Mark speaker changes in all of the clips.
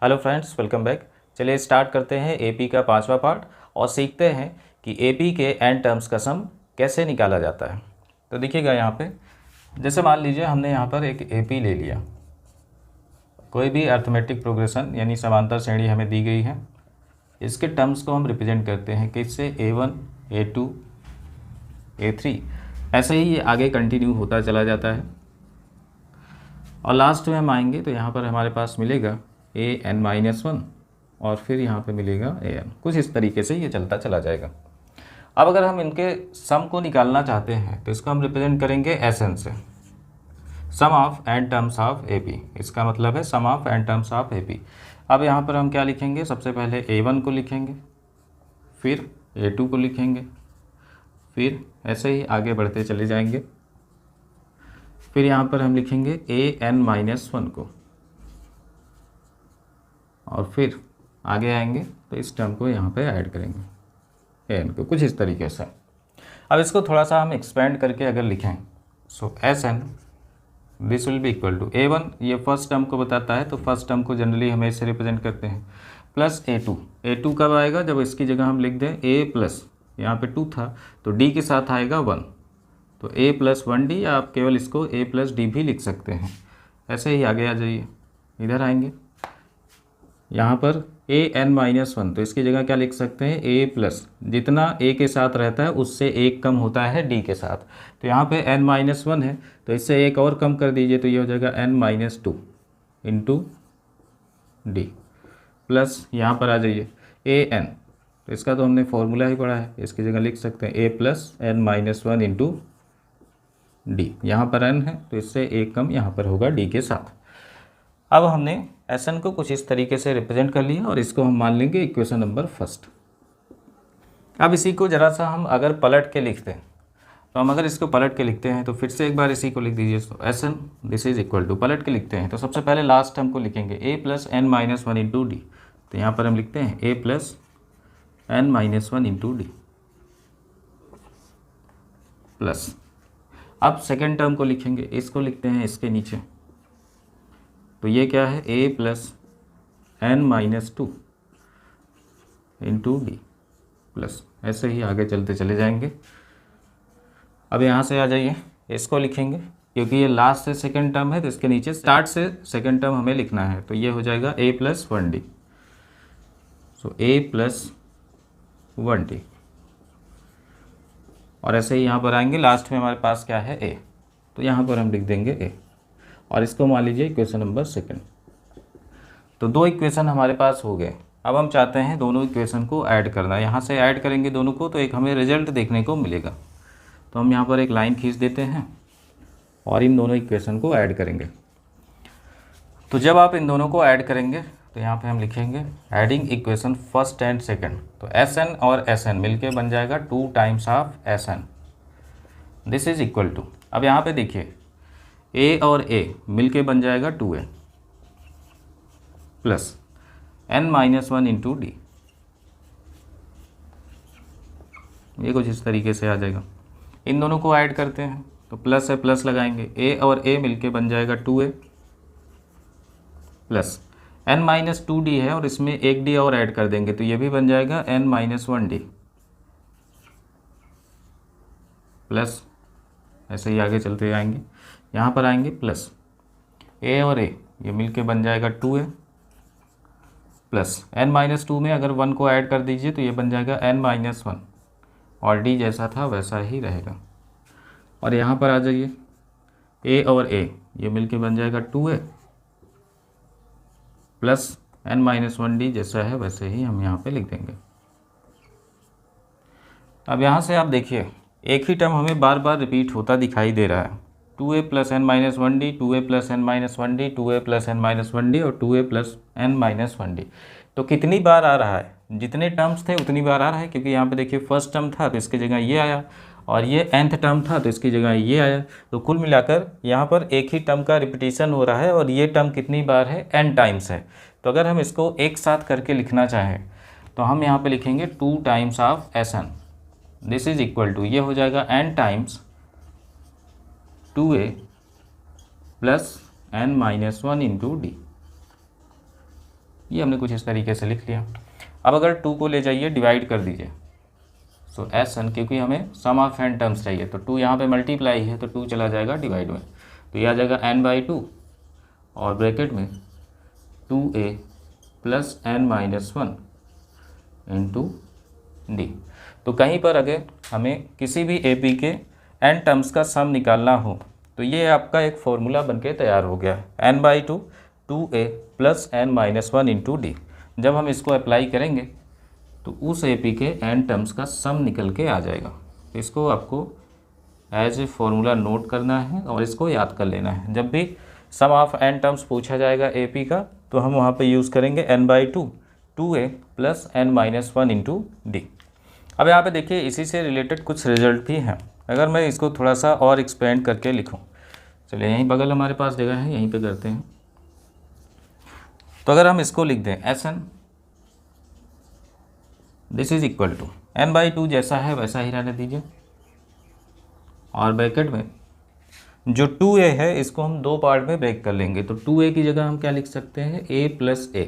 Speaker 1: Hello friends, welcome back. चलिए start करते हैं एपी का 5वां पार्ट और सीखते हैं कि एपी के एन टर्म्स का सम कैसे निकाला जाता है। तो देखिएगा यहाँ पे, जैसे मान लीजिए हमने यहाँ पर एक एपी ले लिया। कोई भी अर्थमेटिक प्रोग्रेशन यानी समांतर श्रेणी हमें दी गई है। इसके टर्म्स को हम रिप्रेजेंट करते हैं किससे, A1, A2, A3। ऐसे ही ये आगे कंटिन्यू होता चला जाता है और लास्ट में हम आएंगे तो यहाँ पर हमारे पास मिलेगा an-1 और फिर यहाँ पे मिलेगा an। कुछ इस तरीके से ये चलता चला जाएगा। अब अगर हम इनके सम को निकालना चाहते हैं तो इसको हम रिप्रेजेंट करेंगे Sn से, sum of n terms of AP। इसका मतलब है sum of n terms of AP। अब यहाँ पर हम क्या लिखेंगे, सबसे पहले A1 को लिखेंगे, फिर A2 को लिखेंगे, फिर ऐसे ही आगे बढ़ते चले जाएंगे। फिर यहाँ पर हम लिखेंगे an-1 को और फिर आगे आएंगे तो इस टर्म को यहाँ पे ऐड करेंगे an को, कुछ इस तरीके से। अब इसको थोड़ा सा हम एक्सपेंड करके अगर लिखें, so Sn this will be equal to A1, ये फर्स्ट टर्म को बताता है तो फर्स्ट टर्म को जनरली हम ऐसे रिप्रेजेंट करते हैं, प्लस A2 कब आएगा, जब इसकी जगह हम लिख दें A प्लस, यहाँ पे 2 था तो D के साथ आएगा 1, तो A+1D, या आप केवल इसको A+D भी लिख सकते हैं। ऐसे ही आगे आ जाइए, इधर आएंगे, यहाँ पर an-1, तो इसकी जगह क्या लिख सकते हैं, A+, जितना A के साथ रहता है उससे एक कम होता है D के साथ, तो यहाँ पे n-1 है तो इससे एक और कम कर दीजिए तो ये हो जाएगा n-2 इंटू D, प्लस यहाँ पर आ जाइए an, तो इसका तो हमने फॉर्मूला ही पढ़ा है, इसकी जगह लिख सकते हैं A+n-1 इंटू D। यहाँ पर n है तो इससे एक कम यहाँ पर होगा D के साथ। अब हमने Sn को कुछ इस तरीके से रिप्रेजेंट कर लिया और इसको हम मान लेंगे इक्वेशन नंबर फर्स्ट। अब इसी को ज़रा सा हम अगर पलट के लिखते हैं, तो हम अगर इसको पलट के लिखते हैं तो फिर से एक बार इसी को लिख दीजिए। तो Sn this is equal to, पलट के लिखते हैं तो सबसे पहले लास्ट टर्म को लिखेंगे A+n-1 इंटू D, तो यहाँ पर हम लिखते हैं A+n-1 इंटू D प्लस, अब सेकेंड टर्म को लिखेंगे, इसको लिखते हैं इसके नीचे, तो ये क्या है A+n-2 इंटू D प्लस, ऐसे ही आगे चलते चले जाएंगे। अब यहाँ से आ जाइए, इसको लिखेंगे क्योंकि ये लास्ट से सेकेंड टर्म है तो इसके नीचे स्टार्ट से सेकेंड टर्म हमें लिखना है, तो ये हो जाएगा A+1D, सो A+1D और ऐसे ही यहाँ पर आएंगे, लास्ट में हमारे पास क्या है A, तो यहाँ पर हम लिख देंगे A और इसको मान लीजिए इक्वेशन नंबर सेकंड। तो दो इक्वेशन हमारे पास हो गए। अब हम चाहते हैं दोनों इक्वेशन को ऐड करना, यहाँ से ऐड करेंगे दोनों को तो एक हमें रिजल्ट देखने को मिलेगा, तो हम यहाँ पर एक लाइन खींच देते हैं और इन दोनों इक्वेशन को ऐड करेंगे। तो जब आप इन दोनों को ऐड करेंगे तो यहाँ पे हम लिखेंगे adding equation first and second, तो Sn और Sn मिलके बन जाएगा 2 times of Sn, this is equal to, अब यहाँ पे देखिए A और A मिलके बन जाएगा 2A plus n-1 into D, ये कुछ इस तरीके से आ जाएगा। इन दोनों को ऐड करते हैं तो प्लस है, प्लस लगाएंगे, A और A मिलके बन जाएगा 2A प्लस n-2D है और इसमें एक D और ऐड कर देंगे तो ये भी बन जाएगा n-1D प्लस, ऐसे ही आगे चलते आएंगे, यहाँ पर आएंगे प्लस A और A ये मिलके बन जाएगा 2A प्लस n-2 में अगर 1 को ऐड कर दीजिए तो ये बन जाएगा n-1 और D जैसा था वैसा ही रहेगा। और यहाँ पर आ जाइए, A और A ये मिलके बन जाएगा 2A प्लस n-1D जैसा है वैसे ही हम यहाँ पे लिख देंगे। अब यहाँ से आप देखिए एक ही टर्म हमें बार बार रिपीट होता दिखाई दे रहा है, 2A plus n-1D, 2A plus n-1D, 2A plus n-1D और 2A प्लस n-1D। तो कितनी बार आ रहा है, जितने टर्म्स थे उतनी बार आ रहा है, क्योंकि यहाँ पे देखिए फर्स्ट टर्म था तो इसकी जगह ये आया और ये nth टर्म था तो इसकी जगह ये आया, तो कुल मिलाकर यहाँ पर एक ही टर्म का रिपीटिशन हो रहा है और ये टर्म कितनी बार है, n टाइम्स है। तो अगर हम इसको एक साथ करके लिखना चाहें तो हम यहाँ पे लिखेंगे 2 times of Sn, this is equal to, ये हो जाएगा n times 2A plus n-1 into D, ये हमने कुछ इस तरीके से लिख लिया। अब अगर 2 को ले जाइए डिवाइड कर दीजिए, सो एस एन, क्योंकि हमें सम ऑफ एन टर्म्स चाहिए तो 2 यहाँ पे मल्टीप्लाई है तो 2 चला जाएगा डिवाइड में, तो ये आ जाएगा n/2 और ब्रैकेट में 2a plus n-1 into D. तो कहीं पर अगर हमें किसी भी ए पी के n टर्म्स का सम निकालना हो तो ये आपका एक फॉर्मूला बनके तैयार हो गया, n/2 2a plus n-1 into D. जब हम इसको अप्लाई करेंगे तो उस ए पी के n टर्म्स का सम निकल के आ जाएगा। तो इसको आपको एज ए फॉर्मूला नोट करना है और इसको याद कर लेना है। जब भी सम ऑफ n टर्म्स पूछा जाएगा ए पी का तो हम वहाँ पे यूज़ करेंगे n/2 2a plus n-1 into D. अब यहाँ पे देखिए इसी से रिलेटेड कुछ रिजल्ट भी हैं। अगर मैं इसको थोड़ा सा और एक्सपेंड करके लिखूँ, चलिए यहीं बगल हमारे पास जगह है, यहीं पे करते हैं। तो अगर हम इसको लिख दें S N, this is equal to n/2 जैसा है वैसा ही रहने दीजिए, और ब्रैकेट में जो 2a है इसको हम दो पार्ट में ब्रेक कर लेंगे। तो 2a की जगह हम क्या लिख सकते हैं, a प्लस a,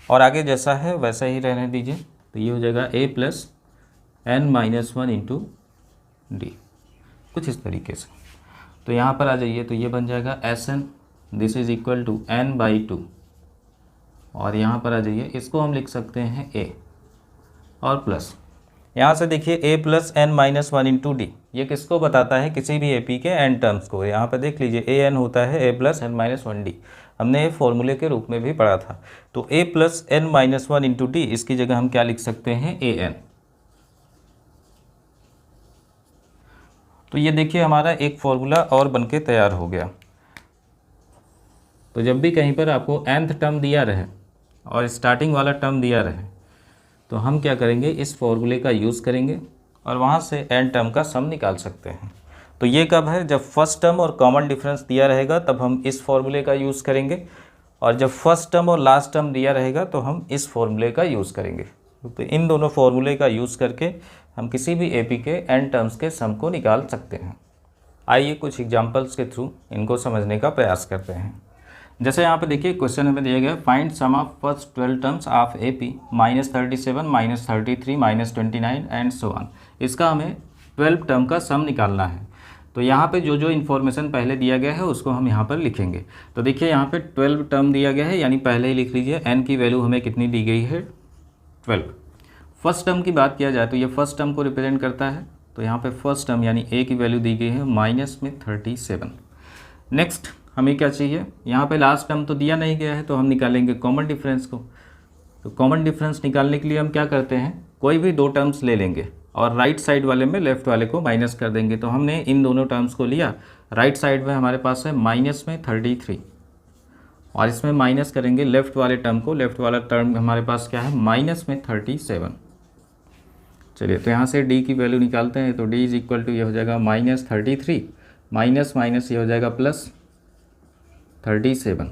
Speaker 1: और आगे जैसा है वैसा ही रहने दीजिए। तो ये हो जाएगा a plus n-1 into D, कुछ इस तरीके से। तो यहाँ पर आ जाइए तो ये बन जाएगा S N, this is equal to n/2, और यहाँ पर आ जाइए इसको हम लिख सकते हैं a, और प्लस यहाँ से देखिए a plus n-1 into D, ये किसको बताता है, किसी भी ए पी के n टर्म्स को। यहाँ पर देख लीजिए a n होता है a प्लस n-1 डी, हमने ये फॉर्मूले के रूप में भी पढ़ा था। तो a plus n-1 into D, इसकी जगह हम क्या लिख सकते हैं, a n। तो ये देखिए हमारा एक फॉर्मूला और बनके तैयार हो गया। तो जब भी कहीं पर आपको nth टर्म दिया रहे और स्टार्टिंग वाला टर्म दिया रहे तो हम क्या करेंगे, इस फॉर्मूले का यूज़ करेंगे और वहाँ से n टर्म का सम निकाल सकते हैं। तो ये कब है, जब फर्स्ट टर्म और कॉमन डिफरेंस दिया रहेगा तब हम इस फॉर्मूले का यूज़ करेंगे, और जब फर्स्ट टर्म और लास्ट टर्म दिया रहेगा तो हम इस फॉर्मूले का यूज़ करेंगे। तो इन दोनों फॉर्मूले का यूज़ करके हम किसी भी ए पी के n टर्म्स के सम को निकाल सकते हैं। आइए कुछ एग्जांपल्स के थ्रू इनको समझने का प्रयास करते हैं। जैसे यहाँ पे देखिए क्वेश्चन हमें दिया गया, find sum of first 12 terms of A P -37 -33 -29 and so on. इसका हमें 12 टर्म का सम निकालना है। तो यहाँ पे जो जो इन्फॉर्मेशन पहले दिया गया है उसको हम यहाँ पर लिखेंगे। तो देखिए यहाँ पे 12 टर्म दिया गया है, यानी पहले ही लिख लीजिए n की वैल्यू हमें कितनी दी गई है, 12। फर्स्ट टर्म की बात किया जाए तो ये फर्स्ट टर्म को रिप्रेजेंट करता है। तो यहाँ पे फर्स्ट टर्म यानी a की वैल्यू दी गई है -37। नेक्स्ट हमें क्या चाहिए, यहाँ पे लास्ट टर्म तो दिया नहीं गया है तो हम निकालेंगे कॉमन डिफरेंस को। तो कॉमन डिफरेंस निकालने के लिए हम क्या करते हैं, कोई भी दो टर्म्स ले लेंगे और राइट साइड वाले में लेफ्ट वाले को माइनस कर देंगे। तो हमने इन दोनों टर्म्स को लिया, राइट साइड में हमारे पास है -33, और इसमें माइनस करेंगे लेफ़्ट वाले टर्म को। लेफ़्ट वाला टर्म हमारे पास क्या है, -37। चलिए तो यहाँ से d की वैल्यू निकालते हैं। तो d इज इक्वल टू ये हो जाएगा -33 माइनस माइनस ये हो जाएगा +37।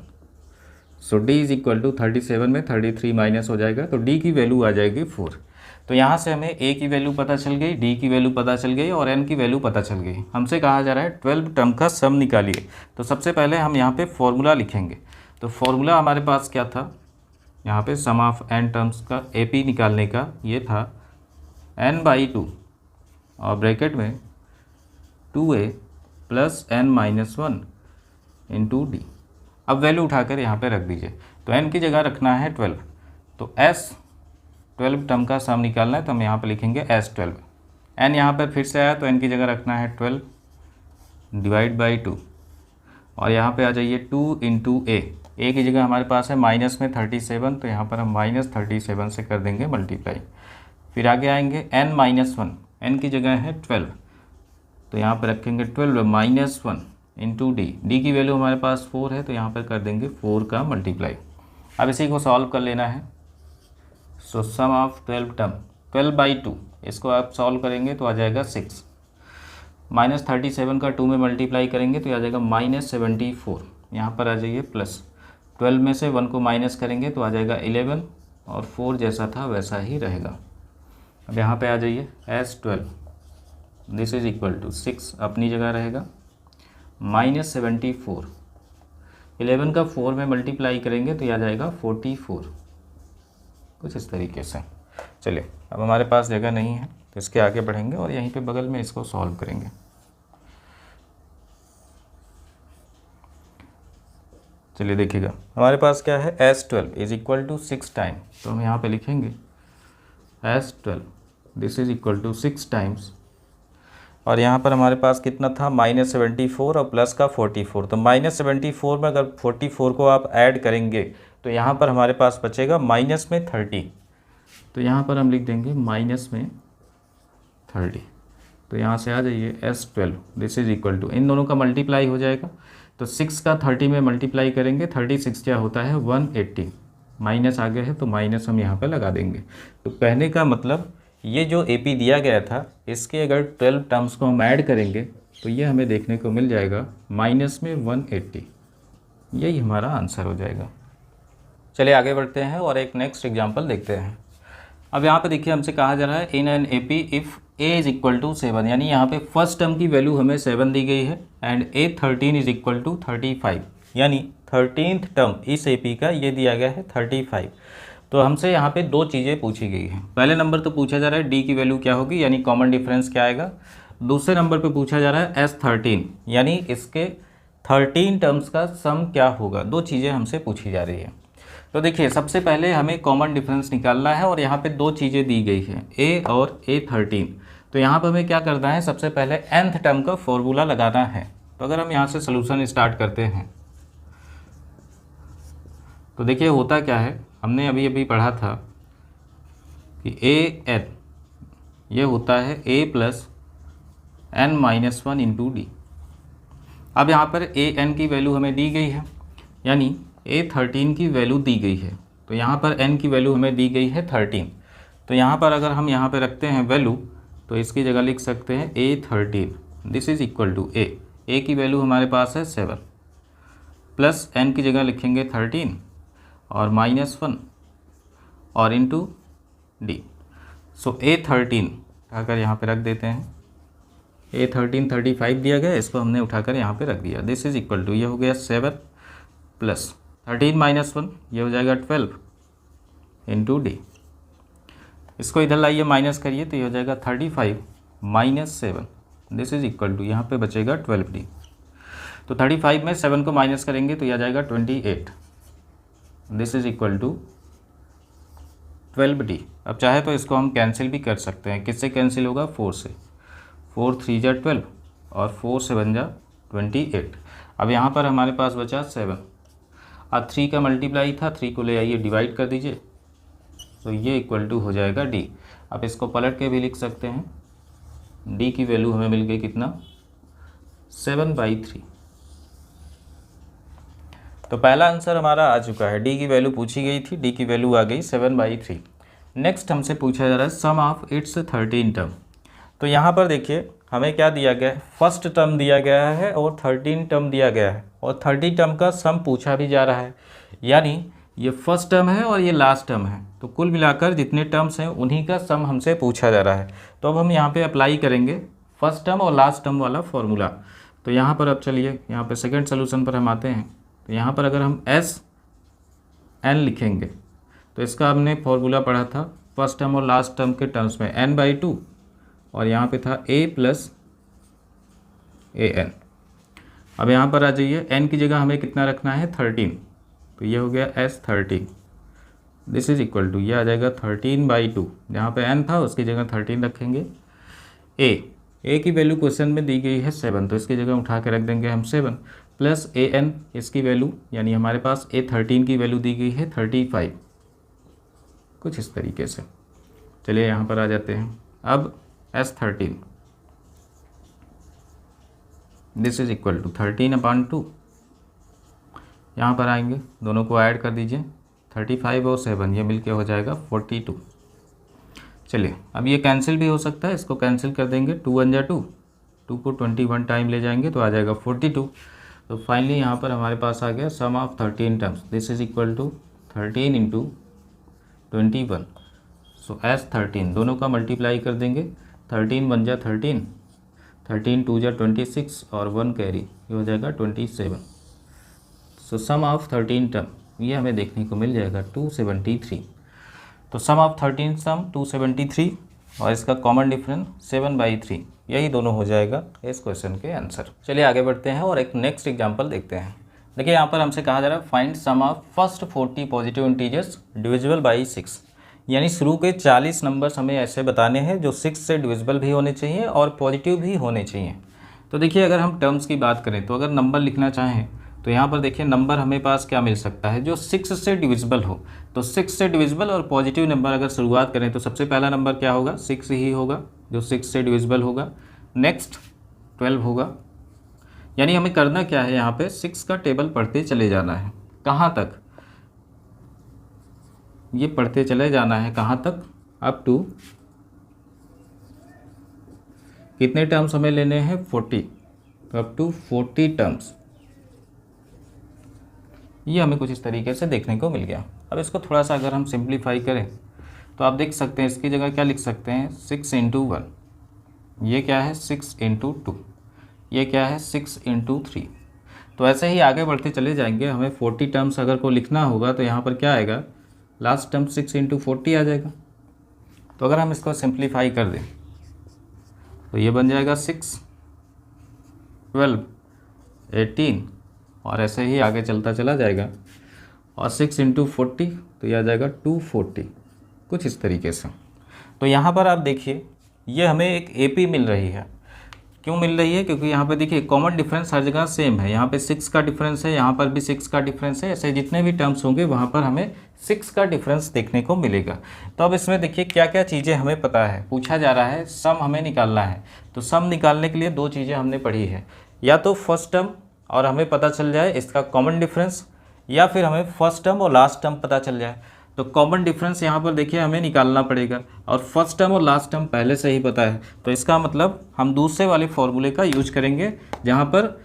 Speaker 1: सो d इज इक्वल टू 37 में 33 माइनस हो जाएगा तो d की वैल्यू आ जाएगी 4। तो यहाँ से हमें a की वैल्यू पता चल गई, d की वैल्यू पता चल गई और n की वैल्यू पता चल गई। हमसे कहा जा रहा है 12 टर्म का सम निकालिए। तो सबसे पहले हम यहाँ पे फॉर्मूला लिखेंगे। तो फॉर्मूला हमारे पास क्या था, यहाँ पे सम ऑफ n टर्म्स का ए पी निकालने का ये था n/2 और ब्रैकेट में 2a plus n-1 into D. अब वैल्यू उठाकर यहाँ पे रख दीजिए। तो n की जगह रखना है 12, तो s 12 टर्म का सम निकालना है तो हम यहाँ पे लिखेंगे s12। n यहाँ पर फिर से आया तो n की जगह रखना है 12 डिवाइड बाई 2, और यहाँ पे आ जाइए 2 इंटू a की जगह हमारे पास है -37, तो यहाँ पर हम -37 से कर देंगे मल्टीप्लाई। फिर आगे आएंगे n-1, n की जगह है 12, तो यहाँ पर रखेंगे 12 -1 इंटू डी की वैल्यू हमारे पास 4 है तो यहाँ पर कर देंगे 4 का मल्टीप्लाई। अब इसी को सॉल्व कर लेना है। सो सम ऑफ 12 टर्म 12/2, इसको आप सॉल्व करेंगे तो आ जाएगा 6, -37 का 2 में मल्टीप्लाई करेंगे तो आ जाएगा -74। यहाँ पर आ जाइए प्लस 12 में से 1 को माइनस करेंगे तो आ जाएगा 11, और 4 जैसा था वैसा ही रहेगा। अब यहाँ पे आ जाइए s12, this is equal to 6 अपनी जगह रहेगा, -74 11 का 4 में मल्टीप्लाई करेंगे तो ये आ जाएगा 44, कुछ इस तरीके से। चलिए, अब हमारे पास जगह नहीं है तो इसके आगे बढ़ेंगे और यहीं पे बगल में इसको सॉल्व करेंगे। चलिए देखिएगा, हमारे पास क्या है, S12 is equal to 6 time, तो हम यहाँ पे लिखेंगे S12 this is equal to 6 times, और यहाँ पर हमारे पास कितना था, -74 और प्लस का 44। तो -74 में अगर 44 को आप ऐड करेंगे तो यहाँ पर हमारे पास बचेगा माइनस में 30, तो यहाँ पर हम लिख देंगे माइनस में 30। तो यहाँ से आ जाइए S12 this is equal to, इन दोनों का मल्टीप्लाई हो जाएगा, तो 6 का 30 में मल्टीप्लाई करेंगे, 36 क्या होता है 180, माइनस आगे है तो माइनस हम यहाँ पर लगा देंगे। तो कहने का मतलब ये जो AP दिया गया था इसके अगर 12 टर्म्स को हम ऐड करेंगे तो ये हमें देखने को मिल जाएगा माइनस में 180, यही हमारा आंसर हो जाएगा। चलिए आगे बढ़ते हैं और एक नेक्स्ट एग्जांपल देखते हैं। अब यहाँ पे देखिए हमसे कहा जा रहा है in an AP if A is equal to 7, यानी यहाँ पे फर्स्ट टर्म की वैल्यू हमें 7 दी गई है and A13 is equal to 35, यानी 13th टर्म इस AP का ये दिया गया है 35। तो हमसे यहाँ पे दो चीज़ें पूछी गई हैं। पहले नंबर तो पूछा जा रहा है D की वैल्यू क्या होगी, यानी कॉमन डिफरेंस क्या आएगा। दूसरे नंबर पे पूछा जा रहा है S13, यानी इसके 13 टर्म्स का सम क्या होगा। दो चीज़ें हमसे पूछी जा रही है। तो देखिए सबसे पहले हमें कॉमन डिफरेंस निकालना है और यहाँ पे दो चीज़ें दी गई हैं A और A13। तो यहाँ पर हमें क्या करना है, सबसे पहले nth टर्म का फॉर्मूला लगाना है। तो अगर हम यहाँ से सोल्यूशन स्टार्ट करते हैं तो देखिए होता क्या है, हमने अभी अभी पढ़ा था कि an ये होता है a plus n-1 into D. अब यहाँ पर an की वैल्यू हमें दी गई है, यानी A13 की वैल्यू दी गई है, तो यहाँ पर n की वैल्यू हमें दी गई है 13। तो यहाँ पर अगर हम यहाँ पर रखते हैं वैल्यू तो इसकी जगह लिख सकते हैं A13 this is equal to a की वैल्यू हमारे पास है 7, प्लस n की जगह लिखेंगे 13 और -1 और इंटू डी। सो A13 उठाकर यहाँ पे रख देते हैं, A13 35 दिया गया, इसको हमने उठाकर यहाँ पे रख दिया। दिस इज़ इक्वल टू ये हो गया 7 प्लस 13 -1 ये हो जाएगा 12 इंटू डी। इसको इधर लाइए माइनस करिए तो ये हो जाएगा 35 minus 7 this is equal to यहाँ पे बचेगा 12D। तो 35 में 7 को माइनस करेंगे तो यह आ जाएगा 28 this is equal to 12D। अब चाहे तो इसको हम कैंसिल भी कर सकते हैं। किससे कैंसिल होगा, 4 से। 4 3 जा 12 और 4 7 जा 28। अब यहाँ पर हमारे पास बचा 7। अब 3 का मल्टीप्लाई था, 3 को ले आइए डिवाइड कर दीजिए तो ये इक्वल टू हो जाएगा D। अब इसको पलट के भी लिख सकते हैं, D की वैल्यू हमें मिल गई कितना, 7/3। तो पहला आंसर हमारा आ चुका है। D की वैल्यू पूछी गई थी, D की वैल्यू आ गई 7/3। नेक्स्ट हमसे पूछा जा रहा है सम ऑफ इट्स 13 टर्म। तो यहाँ पर देखिए हमें क्या दिया गया है, फर्स्ट टर्म दिया गया है और 13 टर्म दिया गया है और 30 टर्म का सम पूछा भी जा रहा है, यानी ये फर्स्ट टर्म है और ये लास्ट टर्म है, तो कुल मिलाकर जितने टर्म्स हैं उन्हीं का सम हमसे पूछा जा रहा है। तो अब हम यहाँ पे अप्लाई करेंगे फर्स्ट टर्म और लास्ट टर्म वाला फॉर्मूला। तो यहाँ पर अब चलिए यहाँ पे सेकंड सोल्यूशन पर हम आते हैं। तो यहाँ पर अगर हम SN लिखेंगे तो इसका हमने फॉर्मूला पढ़ा था फर्स्ट टर्म और लास्ट टर्म के टर्म्स में n/2 और यहाँ पे था a प्लस an। अब यहाँ पर आ जाइए, n की जगह हमें कितना रखना है 13, तो ये हो गया S13 this is equal to ये आ जाएगा 13/2। जहाँ पे n था उसकी जगह 13 रखेंगे। a की वैल्यू क्वेश्चन में दी गई है 7, तो इसकी जगह उठा के रख देंगे हम 7 प्लस an इसकी वैल्यू, यानी हमारे पास A13 की वैल्यू दी गई है 35, कुछ इस तरीके से। चलिए यहाँ पर आ जाते हैं। अब S13 this is equal to 13/2, यहाँ पर आएंगे दोनों को ऐड कर दीजिए, 35 और 7 ये मिलके हो जाएगा 42। चलिए अब ये कैंसिल भी हो सकता है, इसको कैंसिल कर देंगे, 2 1 जा 2, 2 को 21 टाइम ले जाएंगे तो आ जाएगा 42। तो फाइनली यहाँ पर हमारे पास आ गया sum of 13 terms this is equal to 13 into 21। So S13 दोनों का मल्टीप्लाई कर देंगे, 13 1 जा 13, 13 2 जा 26 और 1 कैरी, ये हो जाएगा 27। सो सम ऑफ 13 टर्म ये हमें देखने को मिल जाएगा 273। तो सम ऑफ 13 सम 273 और इसका कॉमन डिफरेंस 7/3, यही दोनों हो जाएगा इस क्वेश्चन के आंसर। चलिए आगे बढ़ते हैं और एक नेक्स्ट एग्जांपल देखते हैं। देखिए यहाँ पर हमसे कहा जा रहा है find sum of first 40 positive integers divisible by 6, यानी शुरू के 40 नंबर्स हमें ऐसे बताने हैं जो 6 से डिविजिबल भी होने चाहिए और पॉजिटिव भी होने चाहिए। तो देखिए अगर हम टर्म्स की बात करें तो अगर नंबर लिखना चाहें तो यहाँ पर देखिए नंबर हमें पास क्या मिल सकता है जो 6 से डिविजिबल हो। तो 6 से डिविजिबल और पॉजिटिव नंबर अगर शुरुआत करें तो सबसे पहला नंबर क्या होगा, 6 ही होगा जो 6 से डिविजिबल होगा। नेक्स्ट 12 होगा, यानी हमें करना क्या है, यहाँ पे 6 का टेबल पढ़ते चले जाना है। कहाँ तक, ये पढ़ते चले जाना है कहाँ तक, अप टू कितने टर्म्स हमें लेने हैं 40, अप टू 40 टर्म्स। ये हमें कुछ इस तरीके से देखने को मिल गया। अब इसको थोड़ा सा अगर हम सिंप्लीफाई करें तो आप देख सकते हैं इसकी जगह क्या लिख सकते हैं 6 × 1, ये क्या है 6 × 2, ये क्या है 6 × 3। तो ऐसे ही आगे बढ़ते चले जाएंगे। हमें 40 टर्म्स अगर को लिखना होगा तो यहाँ पर क्या आएगा, लास्ट टर्म 6 × 40 आ जाएगा। तो अगर हम इसको सिंप्लीफाई कर दें तो ये बन जाएगा 6, 12, 18 और ऐसे ही आगे चलता चला जाएगा। और 6 × 40 तो ये आ जाएगा 240, कुछ इस तरीके से। तो यहाँ पर आप देखिए ये हमें एक AP मिल रही है। क्यों मिल रही है, क्योंकि यहाँ पे देखिए कॉमन डिफरेंस हर जगह सेम है। यहाँ पे 6 का डिफरेंस है, यहाँ पर भी 6 का डिफरेंस है। ऐसे जितने भी टर्म्स होंगे वहाँ पर हमें 6 का डिफरेंस देखने को मिलेगा। तो अब इसमें देखिए क्या क्या चीज़ें हमें पता है। पूछा जा रहा है सम हमें निकालना है, तो सम निकालने के लिए दो चीज़ें हमने पढ़ी है, या तो फर्स्ट टर्म और हमें पता चल जाए इसका कॉमन डिफरेंस, या फिर हमें फर्स्ट टर्म और लास्ट टर्म पता चल जाए। तो कॉमन डिफरेंस यहाँ पर देखिए हमें निकालना पड़ेगा और फर्स्ट टर्म और लास्ट टर्म पहले से ही पता है। तो इसका मतलब हम दूसरे वाले फॉर्मूले का यूज करेंगे जहाँ पर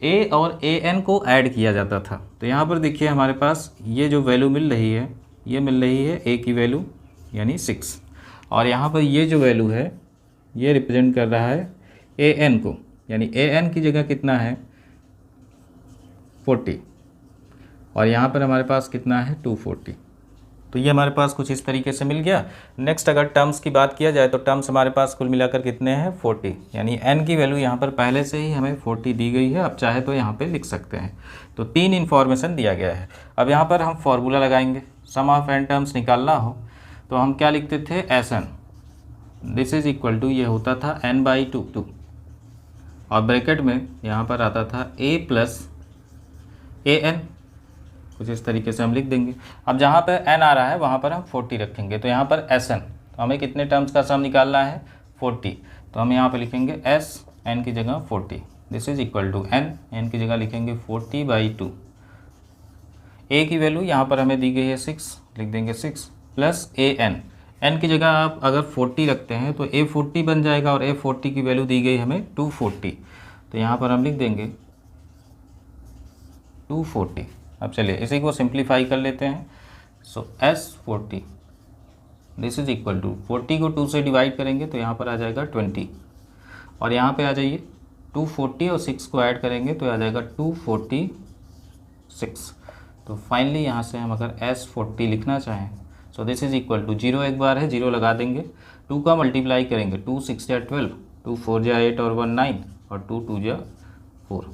Speaker 1: a और an को ऐड किया जाता था। तो यहाँ पर देखिए हमारे पास ये जो वैल्यू मिल रही है, ये मिल रही है a की वैल्यू यानी 6, और यहाँ पर ये जो वैल्यू है ये रिप्रेजेंट कर रहा है an को, यानी an की जगह कितना है 40, और यहाँ पर हमारे पास कितना है 240। तो ये हमारे पास कुछ इस तरीके से मिल गया। नेक्स्ट अगर टर्म्स की बात किया जाए तो टर्म्स हमारे पास कुल मिलाकर कितने हैं 40, यानी n की वैल्यू यहाँ पर पहले से ही हमें 40 दी गई है। अब चाहे तो यहाँ पे लिख सकते हैं। तो 3 इन्फॉर्मेशन दिया गया है। अब यहाँ पर हम फॉर्मूला लगाएंगे। सम ऑफ n टर्म्स निकालना हो तो हम क्या लिखते थे Sn, this is equal to ये होता था n/2 और ब्रैकेट में यहाँ पर आता था a + an, कुछ इस तरीके से हम लिख देंगे। अब जहाँ पर n आ रहा है वहाँ पर हम 40 रखेंगे। तो यहाँ पर Sn, तो हमें कितने टर्म्स का सम निकालना है 40, तो हम यहाँ पर लिखेंगे S n की जगह 40, this is equal to n की जगह लिखेंगे 40/2। a की वैल्यू यहाँ पर हमें दी गई है 6, लिख देंगे 6 प्लस n की जगह आप अगर 40 रखते हैं तो a 40 बन जाएगा और a 40 की वैल्यू दी गई हमें 240, तो यहाँ पर हम लिख देंगे 240। अब चलिए इसी को सिंप्लीफाई कर लेते हैं। So S40 this is equal to 40 को 2 से डिवाइड करेंगे तो यहाँ पर आ जाएगा 20, और यहाँ पे आ जाइए 240 और 6 को ऐड करेंगे तो आ जाएगा 246। तो फाइनली यहाँ से हम अगर S40 लिखना चाहें so this is equal to 0 एक बार है, 0 लगा देंगे, 2 का मल्टीप्लाई करेंगे, 2 6 या 12, 2 4 या 8 और 1 9 और 2 2 या 4,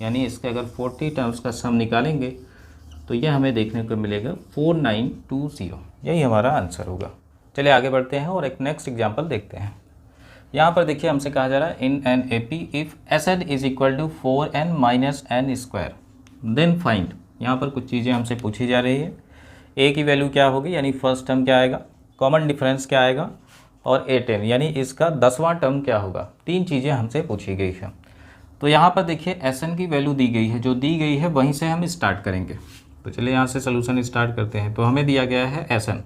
Speaker 1: यानी इसके अगर 40 टर्म्स का सम निकालेंगे तो यह हमें देखने को मिलेगा 4920, यही हमारा आंसर होगा। चलिए आगे बढ़ते हैं और एक नेक्स्ट एग्जांपल देखते हैं। यहाँ पर देखिए हमसे कहा जा रहा है in an AP if Sn is equal to 4n - n² then find. यहाँ पर कुछ चीज़ें हमसे पूछी जा रही है। a की वैल्यू क्या होगी, यानी फर्स्ट टर्म क्या आएगा, कॉमन डिफरेंस क्या आएगा, और a10 यानी इसका 10वां टर्म क्या होगा। 3 चीज़ें हमसे पूछी गई है। तो यहाँ पर देखिए Sn की वैल्यू दी गई है, जो दी गई है वहीं से हम स्टार्ट करेंगे। तो चलिए यहाँ से सोल्यूशन स्टार्ट करते हैं। तो हमें दिया गया है Sn,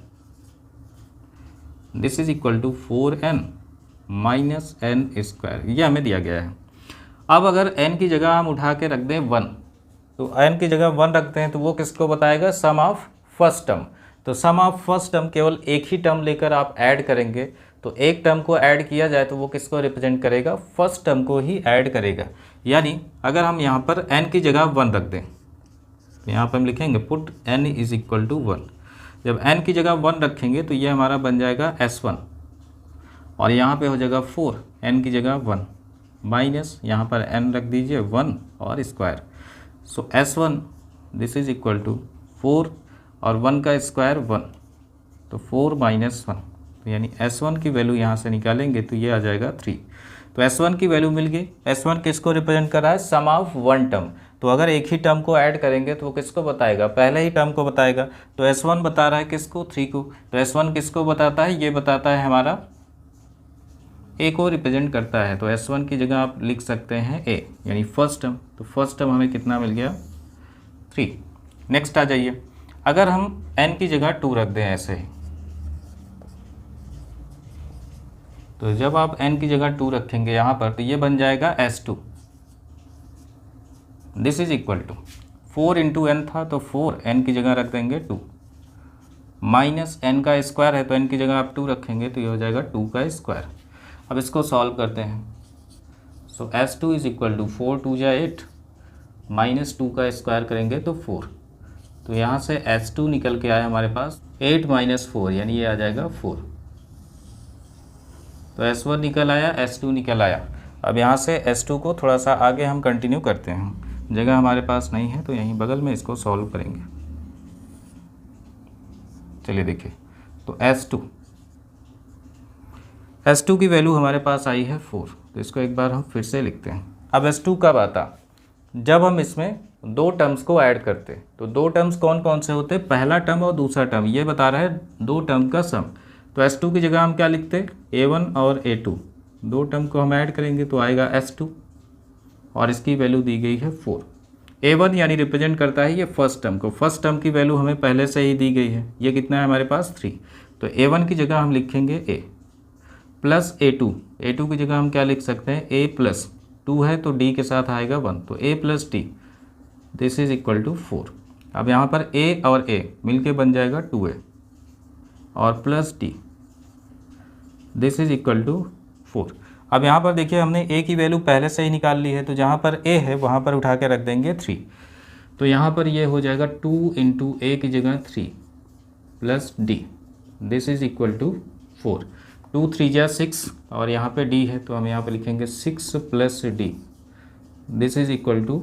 Speaker 1: this is equal to 4n - n², ये हमें दिया गया है। अब अगर n की जगह हम उठा के रख दें 1, तो n की जगह 1 रखते हैं तो वो किसको बताएगा, सम ऑफ फर्स्ट टर्म। तो सम ऑफ फर्स्ट टर्म केवल एक ही टर्म लेकर आप ऐड करेंगे, तो एक टर्म को ऐड किया जाए तो वो किसको रिप्रेजेंट करेगा, फर्स्ट टर्म को ही ऐड करेगा। यानी अगर हम यहाँ पर n की जगह 1 रख दें तो यहाँ पर हम लिखेंगे put n is equal to 1। जब n की जगह 1 रखेंगे तो ये हमारा बन जाएगा S1 और यहाँ पे हो जाएगा 4, n की जगह 1 माइनस यहाँ पर n रख दीजिए 1 और square. So S1 this is equal to 4 और 1 का स्क्वायर 1, तो 4 माइनस 1, तो यानी S1 की वैल्यू यहाँ से निकालेंगे तो ये आ जाएगा 3। तो S1 की वैल्यू मिल गई। S1 किसको रिप्रेजेंट कर रहा है? Sum of one term. तो अगर एक ही टर्म को ऐड करेंगे तो वो किसको बताएगा? पहले ही टर्म को बताएगा। तो S1 बता रहा है किसको? 3 को। तो S1 किसको बताता है? ये बताता है हमारा A को रिप्रेजेंट करता है। तो S1 की जगह आप लिख सकते हैं A, यानी फर्स्ट टर्म। तो फर्स्ट टर्म हमें कितना मिल गया? 3। नेक्स्ट आ जाइए, अगर हम n की जगह 2 रख दें ऐसे ही, तो जब आप n की जगह 2 रखेंगे यहाँ पर तो ये बन जाएगा S2। This is equal to 4 into n था तो 4 n की जगह रख देंगे 2 माइनस n का स्क्वायर है तो n की जगह आप 2 रखेंगे तो ये हो जाएगा 2 का स्क्वायर। अब इसको सॉल्व करते हैं। सो S2 इज इक्वल टू 4 2 जा 8 माइनस 2 का स्क्वायर करेंगे तो 4। तो यहाँ से S2 निकल के आया हमारे पास 8 माइनस 4, यानी ये आ जाएगा 4। तो S1 निकल आया, S2 निकल आया। अब यहाँ से S2 को थोड़ा सा आगे हम कंटिन्यू करते हैं, जगह हमारे पास नहीं है तो यहीं बगल में इसको सॉल्व करेंगे। चलिए देखिए, तो S2 की वैल्यू हमारे पास आई है 4, तो इसको एक बार हम फिर से लिखते हैं। अब S2 कब आता? जब हम इसमें 2 टर्म्स को ऐड करते। तो 2 टर्म्स कौन कौन से होते? पहला टर्म और दूसरा टर्म, ये बता रहा है 2 टर्म का सम। तो S2 की जगह हम क्या लिखते? A1 और A2, 2 टर्म को हम ऐड करेंगे तो आएगा S2 और इसकी वैल्यू दी गई है 4। A1 यानी रिप्रेजेंट करता है ये फर्स्ट टर्म को। फर्स्ट टर्म की वैल्यू हमें पहले से ही दी गई है, ये कितना है हमारे पास? 3। तो A1 की जगह हम लिखेंगे A प्लस A2 की जगह हम क्या लिख सकते हैं? A प्लस 2 है तो D के साथ आएगा 1, तो A plus D this is equal to 4। अब यहाँ पर A और A मिलके बन जाएगा 2A और plus D this is equal to 4। अब यहाँ पर देखिए हमने A की वैल्यू पहले से ही निकाल ली है, तो जहाँ पर A है वहाँ पर उठा के रख देंगे 3। तो यहाँ पर ये हो जाएगा 2 इंटू A की जगह 3 plus D this is equal to 4। 2 3 जा 6 और यहाँ पे D है तो हम यहाँ पे लिखेंगे 6 plus D this is equal to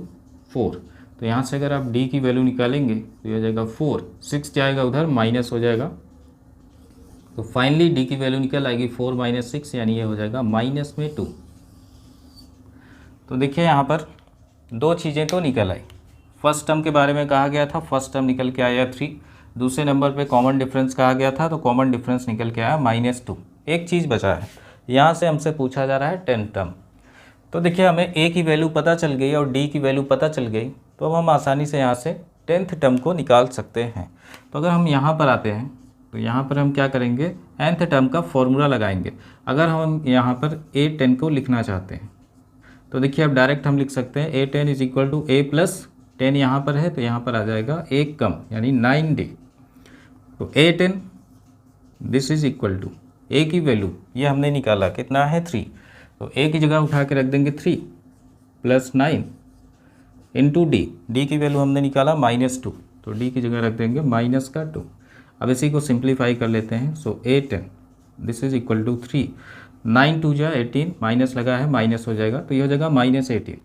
Speaker 1: 4। तो यहाँ से अगर आप D की वैल्यू निकालेंगे तो ये हो जाएगा 4, 6 जाएगा उधर माइनस हो जाएगा, तो फाइनली D की वैल्यू निकल आएगी 4 माइनस 6, यानी ये हो जाएगा माइनस में 2। तो देखिए यहाँ पर 2 चीज़ें तो निकल आई। फर्स्ट टर्म के बारे में कहा गया था, फर्स्ट टर्म निकल के आया 3। दूसरे नंबर पे कॉमन डिफरेंस कहा गया था तो कॉमन डिफरेंस निकल के आया -2। एक चीज़ बचा है, यहाँ से हमसे पूछा जा रहा है 10 टर्म। तो देखिए हमें A की वैल्यू पता चल गई और D की वैल्यू पता चल गई, तो अब हम आसानी से यहाँ से 10th टर्म को निकाल सकते हैं। तो अगर हम यहाँ पर आते हैं तो यहाँ पर हम क्या करेंगे? nth टर्म का फॉर्मूला लगाएंगे। अगर हम यहाँ पर A10 को लिखना चाहते हैं तो देखिए अब डायरेक्ट हम लिख सकते हैं A10 is equal to A plus 10 यहाँ पर है तो यहाँ पर आ जाएगा 1 कम यानी 9D। तो A10 this is equal to A की वैल्यू ये हमने निकाला कितना है? 3। तो A की जगह उठा के रख देंगे 3 प्लस 9 इंटू D की वैल्यू हमने निकाला -2, तो D की जगह रख देंगे -2। अब इसी को सिंप्लीफाई कर लेते हैं। So A10 this is equal to 3, 9 2 जा 18 माइनस लगा है माइनस हो जाएगा तो ये हो जाएगा -18।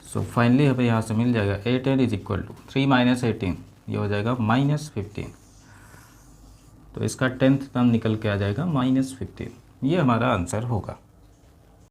Speaker 1: सो फाइनली हमें यहाँ से मिल जाएगा A10 is equal to 3 minus 18, ये हो जाएगा -15। तो इसका 10th टर्म निकल के आ जाएगा -15। ये हमारा आंसर होगा।